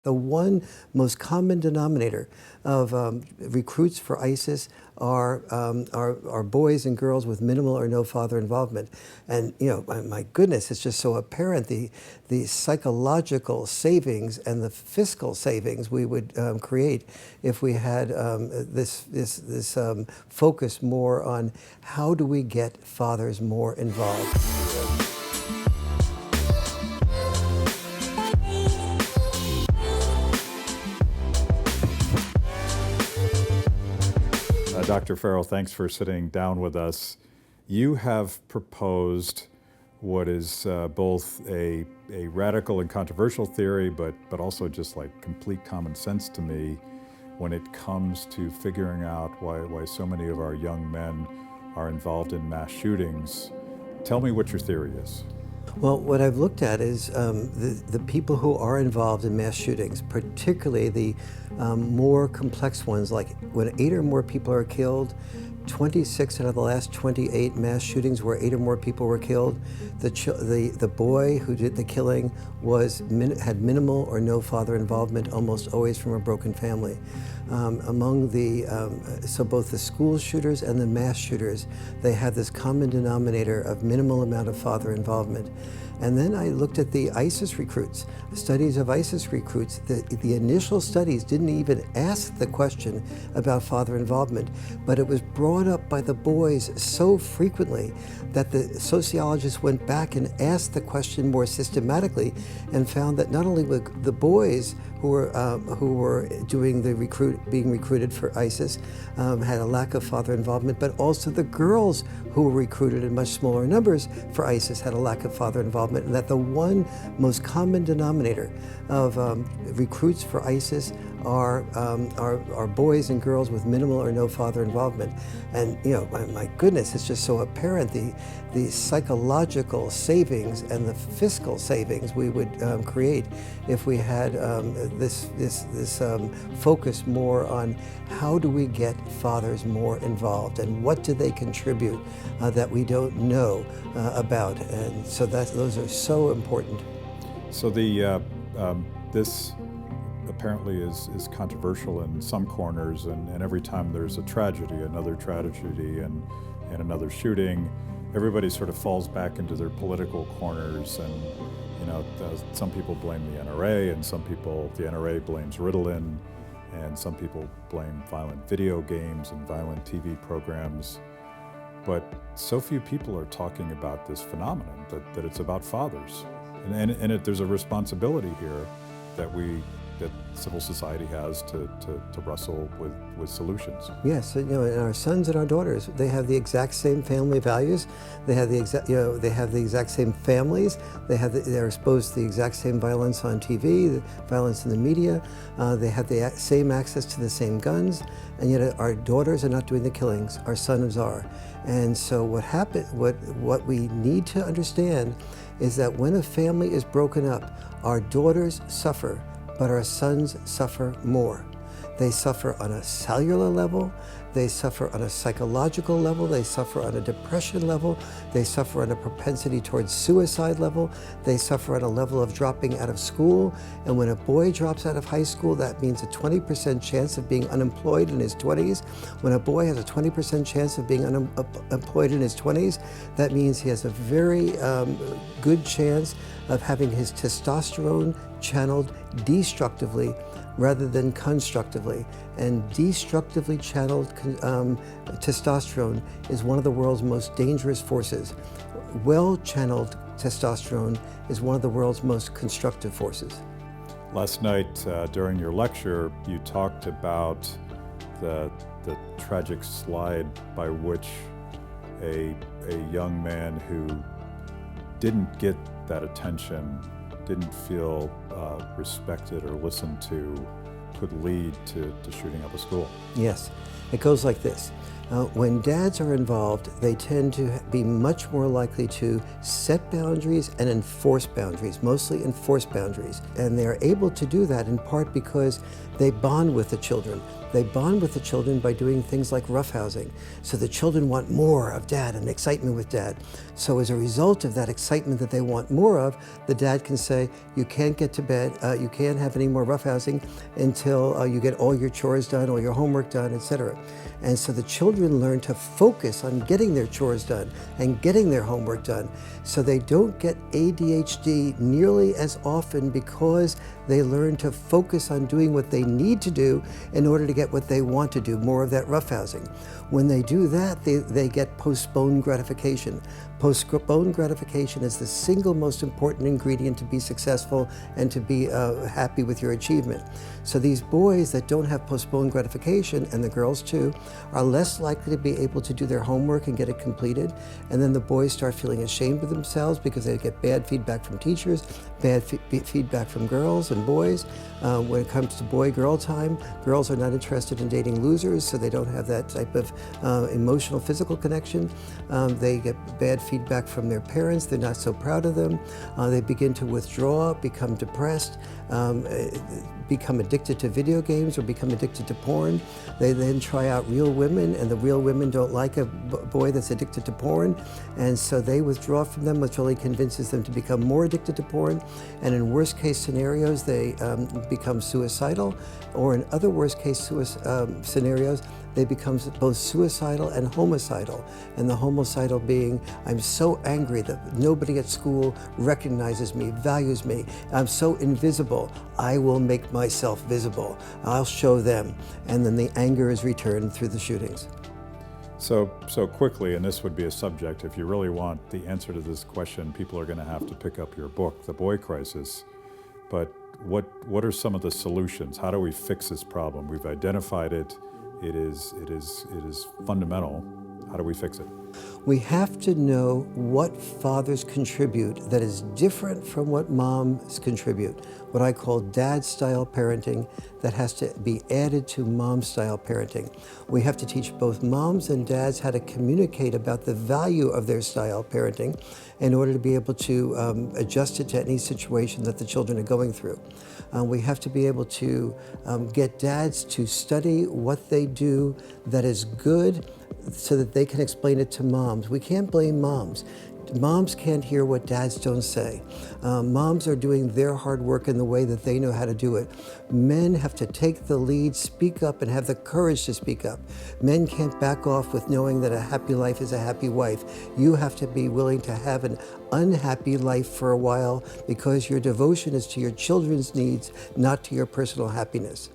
The one most common denominator of recruits for ISIS are boys and girls with minimal or no father involvement. And my goodness, it's just so apparent the psychological savings and the fiscal savings we would create if we had this focus more on how do we get fathers more involved. Dr. Farrell, thanks for sitting down with us. You have proposed what is both a radical and controversial theory, but also just like complete common sense to me when it comes to figuring out why so many of our young men are involved in mass shootings. Tell me what your theory is. Well, what I've looked at is the people who are involved in mass shootings, particularly the more complex ones, like when 8 or more people are killed. 26 out of the last 28 mass shootings where 8 or more people were killed, the boy who did the killing had minimal or no father involvement, almost always from a broken family. So both the school shooters and the mass shooters, they had this common denominator of minimal amount of father involvement. And then I looked at the ISIS recruits, studies of ISIS recruits. The initial studies didn't even ask the question about father involvement, but it was brought up by the boys so frequently that the sociologists went back and asked the question more systematically and found that not only were the boys who were being recruited for ISIS had a lack of father involvement, but also the girls who were recruited in much smaller numbers for ISIS had a lack of father involvement, and that the one most common denominator of recruits for ISIS are boys and girls with minimal or no father involvement. And my goodness, it's just so apparent the psychological savings and the fiscal savings we would create if we had this focus more on how do we get fathers more involved and what do they contribute that we don't know about. And so those are so important. So this apparently is controversial in some corners, and every time there's a tragedy, another tragedy, and another shooting, everybody sort of falls back into their political corners, and some people blame the NRA, and the NRA blames Ritalin, and some people blame violent video games and violent TV programs. But so few people are talking about this phenomenon, that it's about fathers. And there's a responsibility here that civil society has to wrestle with solutions. Yes, and our sons and our daughters, they have the exact same family values. They have the exact same families. They're exposed to the exact same violence on TV, the violence in the media. They have the same access to the same guns, and yet our daughters are not doing the killings. Our sons are. And so what we need to understand is that when a family is broken up, our daughters suffer, but our sons suffer more. They suffer on a cellular level, they suffer on a psychological level, they suffer on a depression level, they suffer on a propensity towards suicide level, they suffer on a level of dropping out of school. And when a boy drops out of high school, that means a 20% chance of being unemployed in his 20s. When a boy has a 20% chance of being unemployed in his 20s, that means he has a very good chance of having his testosterone channeled destructively rather than constructively. And destructively channeled testosterone is one of the world's most dangerous forces. Well-channeled testosterone is one of the world's most constructive forces. Last night during your lecture, you talked about the tragic slide by which a young man who didn't get that attention, didn't feel respected or listened to, could lead to shooting up a school? Yes, it goes like this. When dads are involved, they tend to be much more likely to set boundaries and enforce boundaries, mostly enforce boundaries. And they're able to do that in part because they bond with the children. They bond with the children by doing things like roughhousing. So the children want more of dad and excitement with dad. So as a result of that excitement that they want more of, the dad can say, you can't get to bed, you can't have any more roughhousing until you get all your chores done, all your homework done, etc. And so the children learn to focus on getting their chores done and getting their homework done. So they don't get ADHD nearly as often because they learn to focus on doing what they need to do in order to get what they want to do, more of that roughhousing. When they do that, they get postponed gratification. Postponed gratification is the single most important ingredient to be successful and to be happy with your achievement. So these boys that don't have postponed gratification, and the girls too, are less likely to be able to do their homework and get it completed. And then the boys start feeling ashamed of themselves because they get bad feedback from teachers, bad feedback from girls and boys. When it comes to boy-girl time, girls are not interested in dating losers, so they don't have that type of emotional, physical connection. They get bad feedback from their parents. They're not so proud of them. They begin to withdraw, become depressed, become addicted to video games or become addicted to porn. They then try out real women, and the real women don't like a boy that's addicted to porn, and so they withdraw from them, which only convinces them to become more addicted to porn. And in worst case scenarios, they become suicidal, or in other worst case scenarios, they become both suicidal and homicidal. And the homicidal being, I'm so angry that nobody at school recognizes me, values me. I'm so invisible. I will make myself visible. I'll show them. And then the anger is returned through the shootings. So quickly, and this would be a subject, if you really want the answer to this question, people are going to have to pick up your book, The Boy Crisis. But what are some of the solutions? How do we fix this problem? We've identified it. It is fundamental. How do we fix it? We have to know what fathers contribute that is different from what moms contribute, what I call dad-style parenting that has to be added to mom-style parenting. We have to teach both moms and dads how to communicate about the value of their style parenting in order to be able to adjust it to any situation that the children are going through. We have to be able to get dads to study what they do that is good so that they can explain it to moms. We can't blame moms. Moms can't hear what dads don't say. Moms are doing their hard work in the way that they know how to do it. Men have to take the lead, speak up, and have the courage to speak up. Men can't back off with knowing that a happy life is a happy wife. You have to be willing to have an unhappy life for a while because your devotion is to your children's needs, not to your personal happiness.